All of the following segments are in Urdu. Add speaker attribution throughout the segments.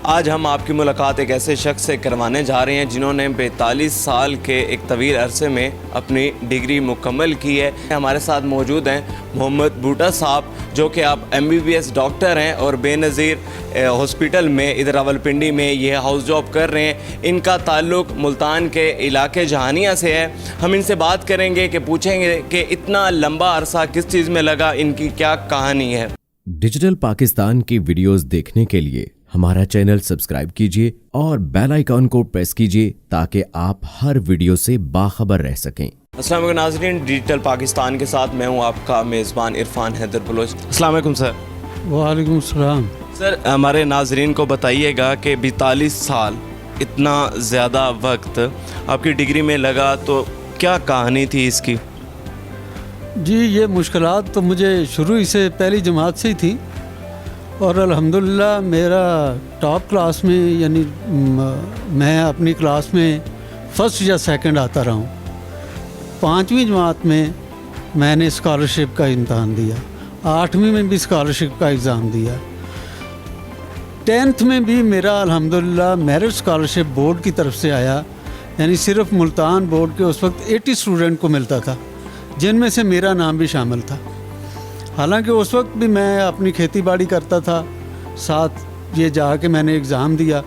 Speaker 1: آج ہم آپ کی ملاقات ایک ایسے شخص سے کروانے جا رہے ہیں جنہوں نے 42 سال کے ایک طویل عرصے میں اپنی ڈگری مکمل کی ہے۔ ہمارے ساتھ موجود ہیں محمد بھٹا صاحب، جو کہ آپ MBBS ڈاکٹر ہیں اور بے نظیر ہاسپٹل میں ادھر راولپنڈی میں یہ ہاؤس جاب کر رہے ہیں۔ ان کا تعلق ملتان کے علاقے جہانیہ سے ہے۔ ہم ان سے بات کریں گے کہ پوچھیں گے کہ اتنا لمبا عرصہ کس چیز میں لگا، ان کی کیا کہانی ہے۔
Speaker 2: ڈیجیٹل پاکستان کی ویڈیوز دیکھنے کے لیے ہمارا چینل سبسکرائب کیجیے اور بیل آئیکن کو پریس کیجیے تاکہ آپ ہر ویڈیو سے باخبر رہ سکیں۔
Speaker 1: السلام علیکم ناظرین، ڈیجیٹل پاکستان کے ساتھ میں ہوں آپ کا میزبان عرفان حیدر بلوچ۔ السلام علیکم سر۔
Speaker 3: وعلیکم السلام۔
Speaker 1: سر، ہمارے ناظرین کو بتائیے گا کہ 42 سال اتنا زیادہ وقت آپ کی ڈگری میں لگا، تو کیا کہانی تھی اس کی؟
Speaker 3: جی، یہ مشکلات تو مجھے شروع ہی سے پہلی جماعت سے ہی تھی، اور الحمدللہ میرا ٹاپ کلاس میں، یعنی میں اپنی کلاس میں فرسٹ یا سیکنڈ آتا رہا ہوں۔ 5ویں جماعت میں نے اسکالرشپ کا امتحان دیا، 8ویں میں بھی اسکالرشپ کا ایگزام دیا، 10th میں بھی میرا الحمدللہ میرٹ اسکالرشپ بورڈ کی طرف سے آیا، یعنی صرف ملتان بورڈ کے اس وقت 80 اسٹوڈنٹ کو ملتا تھا، جن میں سے میرا نام بھی شامل تھا۔ حالانکہ اس وقت بھی میں اپنی کھیتی باڑی کرتا تھا، ساتھ یہ جا کے میں نے ایگزام دیا،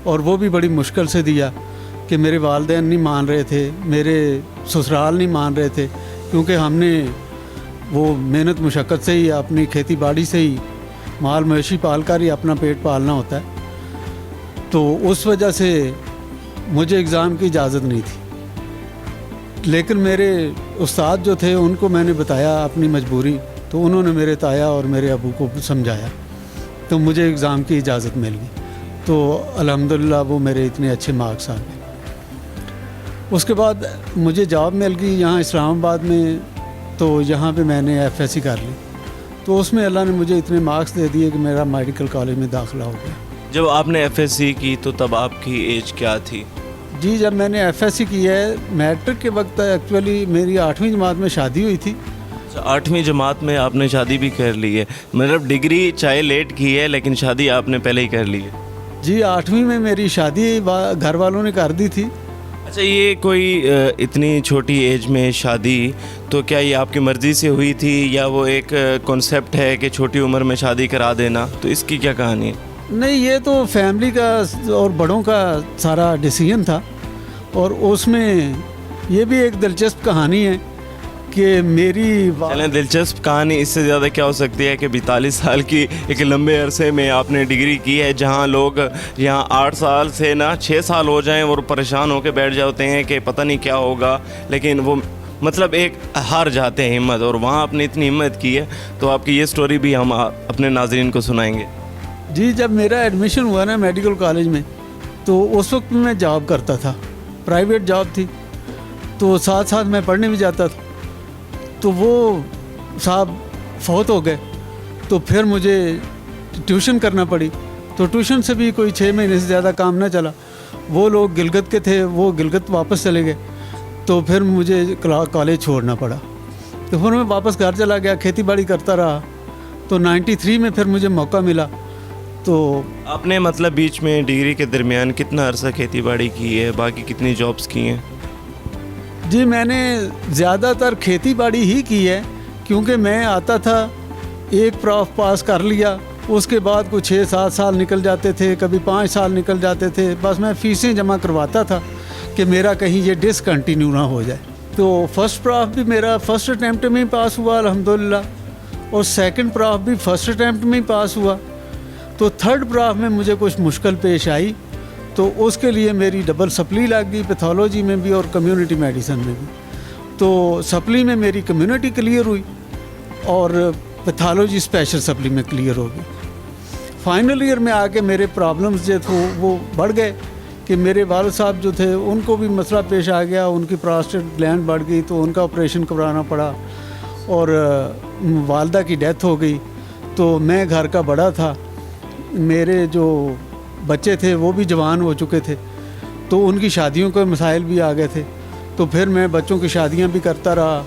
Speaker 3: اور وہ بھی بڑی مشکل سے دیا کہ میرے والدین نہیں مان رہے تھے، میرے سسرال نہیں مان رہے تھے، کیونکہ ہم نے وہ محنت مشقت سے ہی، اپنی کھیتی باڑی سے ہی مال مویشی پال کر ہی اپنا پیٹ پالنا ہوتا ہے، تو اس وجہ سے مجھے ایگزام کی اجازت نہیں تھی۔ لیکن میرے استاد جو تھے ان کو میں نے بتایا اپنی مجبوری، تو انہوں نے میرے تایا اور میرے ابو کو سمجھایا، تو مجھے ایگزام کی اجازت مل گئی، تو الحمدللہ وہ میرے اتنے اچھے مارکس آ گئے۔ اس کے بعد مجھے جاب مل گئی یہاں اسلام آباد میں، تو یہاں پہ میں نے FSC کر لی، تو اس میں اللہ نے مجھے اتنے مارکس دے دیے کہ میرا میڈیکل کالج میں داخلہ ہو گیا۔
Speaker 1: جب آپ نے FSC کی تو تب آپ کی ایج کیا تھی؟
Speaker 3: جی، جب میں نے FSC کی ہے میٹرک کے وقت، ایکچولی میری 8ویں جماعت میں شادی ہوئی تھی۔
Speaker 1: 8ویں جماعت میں آپ نے شادی بھی کر لی ہے، مطلب ڈگری چاہے لیٹ کی ہے لیکن شادی آپ نے پہلے ہی کر لی ہے؟
Speaker 3: جی، 8ویں میں میری شادی گھر والوں نے کر دی تھی۔
Speaker 1: اچھا، یہ کوئی اتنی چھوٹی ایج میں شادی، تو کیا یہ آپ کی مرضی سے ہوئی تھی یا وہ ایک کنسیپٹ ہے کہ چھوٹی عمر میں شادی کرا دینا، تو اس کی کیا کہانی ہے؟
Speaker 3: نہیں، یہ تو فیملی کا اور بڑوں کا سارا ڈیسیژن تھا، اور اس میں یہ بھی ایک دلچسپ کہانی ہے کہ میری
Speaker 1: دلچسپ کہانی اس سے زیادہ کیا ہو سکتی ہے کہ 42 سال کی ایک لمبے عرصے میں آپ نے ڈگری کی ہے، جہاں لوگ یہاں 8 سال سے 6 سال ہو جائیں اور پریشان ہو کے بیٹھ جاتے ہیں کہ پتہ نہیں کیا ہوگا، لیکن وہ مطلب ایک ہار جاتے ہیں ہمت، اور وہاں آپ نے اتنی ہمت کی ہے، تو آپ کی یہ سٹوری بھی ہم اپنے ناظرین کو سنائیں گے۔
Speaker 3: جی، جب میرا ایڈمیشن ہوا نا میڈیکل کالج میں، تو اس وقت میں جاب کرتا تھا، پرائیویٹ جاب تھی، تو ساتھ ساتھ میں پڑھنے بھی جاتا تھا، تو وہ صاحب فوت ہو گئے، تو پھر مجھے ٹیوشن کرنا پڑی، تو ٹیوشن سے بھی کوئی 6 مہینے سے زیادہ کام نہ چلا۔ وہ لوگ گلگت کے تھے، وہ گلگت واپس چلے گئے، تو پھر مجھے کالج چھوڑنا پڑا، تو پھر میں واپس گھر چلا گیا، کھیتی باڑی کرتا رہا، تو 93 میں پھر مجھے موقع ملا۔ تو
Speaker 1: آپ نے مطلب بیچ میں ڈگری کے درمیان کتنا عرصہ کھیتی باڑی کی ہے، باقی کتنی جابس کی ہیں؟
Speaker 3: جی، میں نے زیادہ تر کھیتی باڑی ہی کی ہے، کیونکہ میں آتا تھا، ایک پراف پاس کر لیا، اس کے بعد کچھ 6-7 سال نکل جاتے تھے، کبھی 5 سال نکل جاتے تھے، بس میں فیسیں جمع کرواتا تھا کہ میرا کہیں یہ ڈسکنٹینیو نہ ہو جائے۔ تو فرسٹ پراف بھی میرا فرسٹ اٹیمپٹ میں ہی پاس ہوا الحمدللہ، اور سیکنڈ پراف بھی فرسٹ اٹیمپٹ میں ہی پاس ہوا۔ تو تھرڈ پراف میں مجھے کچھ مشکل پیش آئی، تو اس کے لیے میری ڈبل سپلی لگ گئی، پیتھولوجی میں بھی اور کمیونٹی میڈیسن میں بھی۔ تو سپلی میں میری کمیونٹی کلیئر ہوئی، اور پیتھولوجی اسپیشل سپلی میں کلیئر ہو گئی۔ فائنل ایئر میں آ کے میرے پرابلمز جو تھے وہ بڑھ گئے، کہ میرے والد صاحب جو تھے ان کو بھی مسئلہ پیش آ گیا، ان کی پراسٹیٹ گلینڈ بڑھ گئی، تو ان کا آپریشن کرانا پڑا، اور والدہ کی ڈیتھ ہو گئی، تو میں گھر کا بڑا تھا، میرے جو بچے تھے وہ بھی جوان ہو چکے تھے، تو ان کی شادیوں کے مسائل بھی آ گئے تھے، تو پھر میں بچوں کی شادیاں بھی کرتا رہا،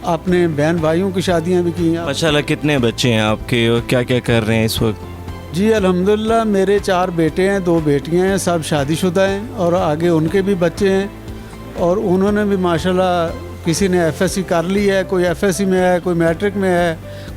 Speaker 3: اپنے بہن بھائیوں کی شادیاں بھی کی۔
Speaker 1: ماشاءاللہ، کتنے بچے ہیں آپ کے اور کیا کیا کر رہے ہیں اس وقت؟
Speaker 3: جی الحمدللہ میرے 4 بیٹے ہیں، 2 بیٹیاں ہیں، سب شادی شدہ ہیں اور آگے ان کے بھی بچے ہیں، اور انہوں نے بھی ماشاءاللہ کسی نے ایف ایس سی کر لی ہے، کوئی ایف ایس سی میں ہے، کوئی میٹرک میں ہے،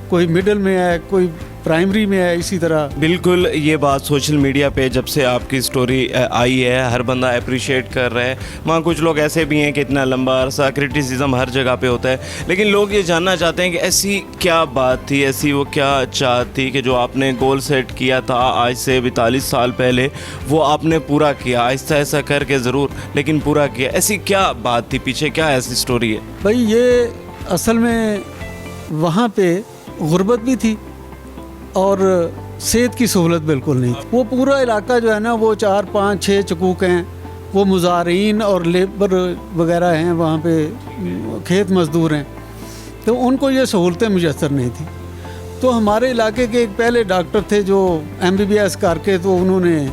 Speaker 3: کوئی مڈل میں ہے، کوئی پرائمری میں ہے، اسی طرح.
Speaker 1: بالکل یہ بات سوشل میڈیا پہ جب سے آپ کی سٹوری آئی ہے ہر بندہ اپریشیٹ کر رہا ہے. وہاں کچھ لوگ ایسے بھی ہیں کہ اتنا لمبا عرصہ کرٹیسزم ہر جگہ پہ ہوتا ہے، لیکن لوگ یہ جاننا چاہتے ہیں کہ ایسی کیا بات تھی، ایسی وہ کیا چاہت تھی کہ جو آپ نے گول سیٹ کیا تھا آج سے 42 سال پہلے وہ آپ نے پورا کیا، آہستہ آہستہ کر کے ضرور لیکن پورا کیا. ایسی کیا بات تھی پیچھے، کیا ایسی سٹوری ہے؟
Speaker 3: بھائی یہ اصل میں وہاں پہ غربت بھی تھی اور صحت کی سہولت بالکل نہیں تھی. وہ پورا علاقہ جو ہے نا وہ 4 5 6 چکوک ہیں، وہ مزارعین اور لیبر وغیرہ ہیں، وہاں پہ کھیت مزدور ہیں، تو ان کو یہ سہولتیں میسر نہیں تھیں. تو ہمارے علاقے کے ایک پہلے ڈاکٹر تھے جو MBBS کر کے تو انہوں نے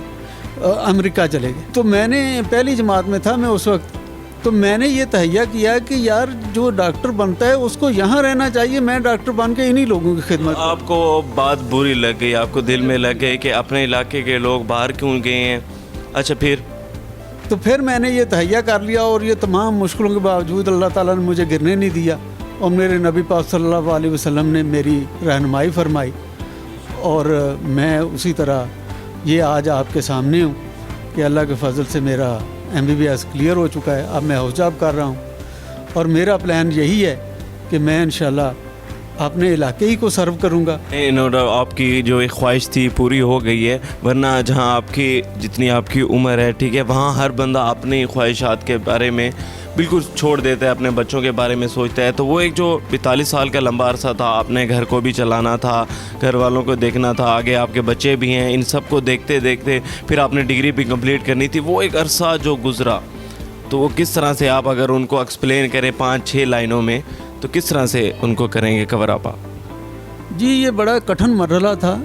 Speaker 3: امریکہ چلے گئے. تو میں نے پہلی جماعت میں تھا میں اس وقت، تو میں نے یہ تہیہ کیا کہ یار جو ڈاکٹر بنتا ہے اس کو یہاں رہنا چاہیے، میں ڈاکٹر بن کے انہی لوگوں کی خدمت.
Speaker 1: آپ کو بات بری لگ گئی، آپ کو دل میں لگ گئی کہ اپنے علاقے کے لوگ باہر کیوں گئے ہیں. اچھا پھر
Speaker 3: میں نے یہ تہیہ کر لیا، اور یہ تمام مشکلوں کے باوجود اللہ تعالیٰ نے مجھے گرنے نہیں دیا، اور میرے نبی پاک صلی اللہ علیہ وسلم نے میری رہنمائی فرمائی، اور میں اسی طرح یہ آج آپ کے سامنے ہوں کہ اللہ کے فضل سے میرا MBBS کلیئر ہو چکا ہے. اب میں ہاؤس جاب کر رہا ہوں، اور میرا پلان یہی ہے کہ میں انشاءاللہ اپنے علاقے ہی کو سرو کروں گا.
Speaker 1: آپ کی جو ایک خواہش تھی پوری ہو گئی ہے، ورنہ جہاں آپ کی جتنی آپ کی عمر ہے ٹھیک ہے، وہاں ہر بندہ اپنی خواہشات کے بارے میں بالکل چھوڑ دیتا ہے، اپنے بچوں کے بارے میں سوچتا ہے. تو وہ ایک جو 42 سال کا لمبا عرصہ تھا، اپنے گھر کو بھی چلانا تھا، گھر والوں کو دیکھنا تھا، آگے آپ کے بچے بھی ہیں، ان سب کو دیکھتے دیکھتے پھر آپ نے ڈگری بھی کمپلیٹ کرنی تھی. وہ ایک عرصہ جو گزرا تو وہ کس طرح سے آپ اگر ان کو ایکسپلین کریں 5-6 لائنوں میں تو کس طرح سے ان کو کریں گے کور اپ؟
Speaker 3: جی یہ بڑا کٹھن مرحلہ تھا،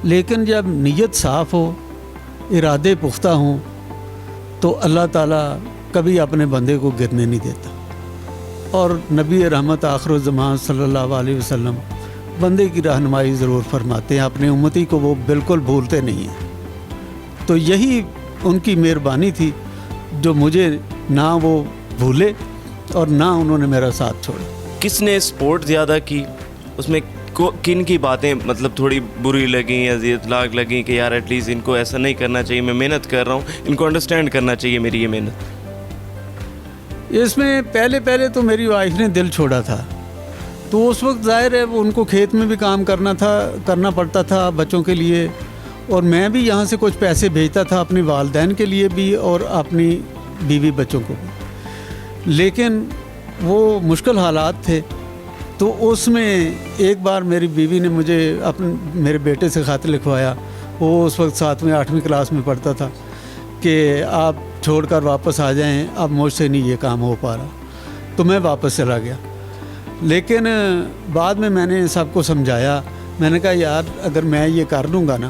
Speaker 3: لیکن جب نیت صاف ہو، ارادے پختہ ہوں، تو اللہ تعالیٰ کبھی اپنے بندے کو گرنے نہیں دیتا. اور نبی رحمت آخر الزمان صلی اللہ علیہ وسلم بندے کی رہنمائی ضرور فرماتے ہیں، اپنے امتی کو وہ بالکل بھولتے نہیں ہیں. تو یہی ان کی مہربانی تھی جو مجھے نہ وہ بھولے اور نہ انہوں نے میرا ساتھ چھوڑا.
Speaker 1: کس نے سپورٹ زیادہ کی اس میں؟ کن کی باتیں مطلب تھوڑی بری لگیں، اذیت لاگ لگیں کہ یار ایٹ لیسٹ ان کو ایسا نہیں کرنا چاہیے، میں محنت کر رہا ہوں، ان کو انڈرسٹینڈ کرنا چاہیے میری یہ محنت؟
Speaker 3: اس میں پہلے تو میری وائف نے دل چھوڑا تھا، تو اس وقت ظاہر ہے ان کو کھیت میں بھی کام کرنا پڑتا تھا بچوں کے لیے، اور میں بھی یہاں سے کچھ پیسے بھیجتا تھا اپنے والدین کے لیے بھی اور اپنی بیوی بچوں کو بھی. لیکن وہ مشکل حالات تھے. تو اس میں ایک بار میری بیوی نے مجھے میرے بیٹے سے خط لکھوایا، وہ اس وقت 7ویں 8ویں کلاس میں پڑھتا تھا، کہ آپ چھوڑ کر واپس آ جائیں، اب مجھ سے نہیں یہ کام ہو پا رہا. تو میں واپس چلا گیا. لیکن بعد میں نے سب کو سمجھایا، میں نے کہا یار اگر میں یہ کر لوں گا نا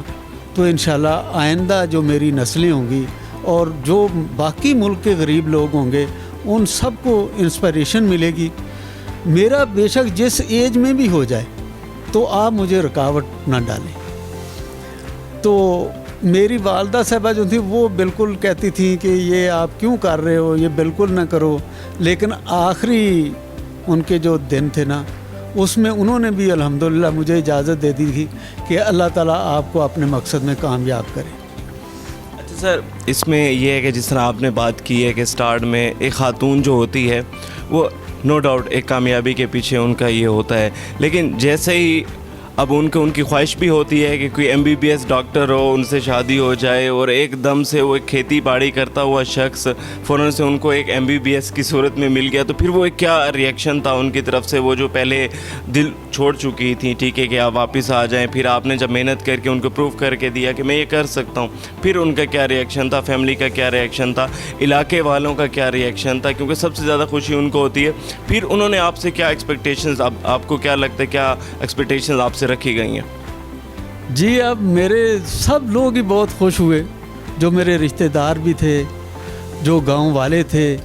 Speaker 3: تو انشاءاللہ آئندہ جو میری نسلیں ہوں گی اور جو باقی ملک کے غریب لوگ ہوں گے ان سب کو انسپائریشن ملے گی. میرا بے شک جس ایج میں بھی ہو جائے تو آپ مجھے رکاوٹ نہ ڈالیں. تو میری والدہ صاحبہ جو تھی وہ بالکل کہتی تھیں کہ یہ آپ کیوں کر رہے ہو، یہ بالکل نہ کرو. لیکن آخری ان کے جو دن تھے نا اس میں انہوں نے بھی الحمدللہ مجھے اجازت دے دی تھی کہ اللہ تعالیٰ آپ کو اپنے مقصد میں کامیاب کرے.
Speaker 1: اچھا سر، اس میں یہ ہے کہ جس طرح آپ نے بات کی ہے کہ سٹارٹ میں ایک خاتون جو ہوتی ہے وہ نو ڈاؤٹ ایک کامیابی کے پیچھے ان کا یہ ہوتا ہے، لیکن جیسے ہی اب ان کی خواہش بھی ہوتی ہے کہ کوئی MBBS ڈاکٹر ہو، ان سے شادی ہو جائے، اور ایک دم سے وہ ایک کھیتی باڑی کرتا ہوا شخص فوراً سے ان کو ایک MBBS کی صورت میں مل گیا، تو پھر وہ ایک کیا ریئیکشن تھا ان کی طرف سے؟ وہ جو پہلے دل چھوڑ چکی تھی ٹھیک ہے کہ آپ واپس آ جائیں، پھر آپ نے جب محنت کر کے ان کو پروف کر کے دیا کہ میں یہ کر سکتا ہوں، پھر ان کا کیا ریئیکشن تھا؟ فیملی کا کیا ریئیکشن تھا؟ علاقے والوں کا کیا ریئیکشن تھا؟ کیونکہ سب سے زیادہ خوشی ان کو ہوتی ہے. پھر انہوں نے آپ سے کیا ایکسپیکٹیشنز، آپ کو کیا لگتا ہے کیا ایکسپیکٹیشنز آپ سے رکھی گئی ہیں؟
Speaker 3: جی اب میرے سب لوگ ہی بہت خوش ہوئے، جو میرے رشتہ دار بھی تھے، جو گاؤں والے تھے.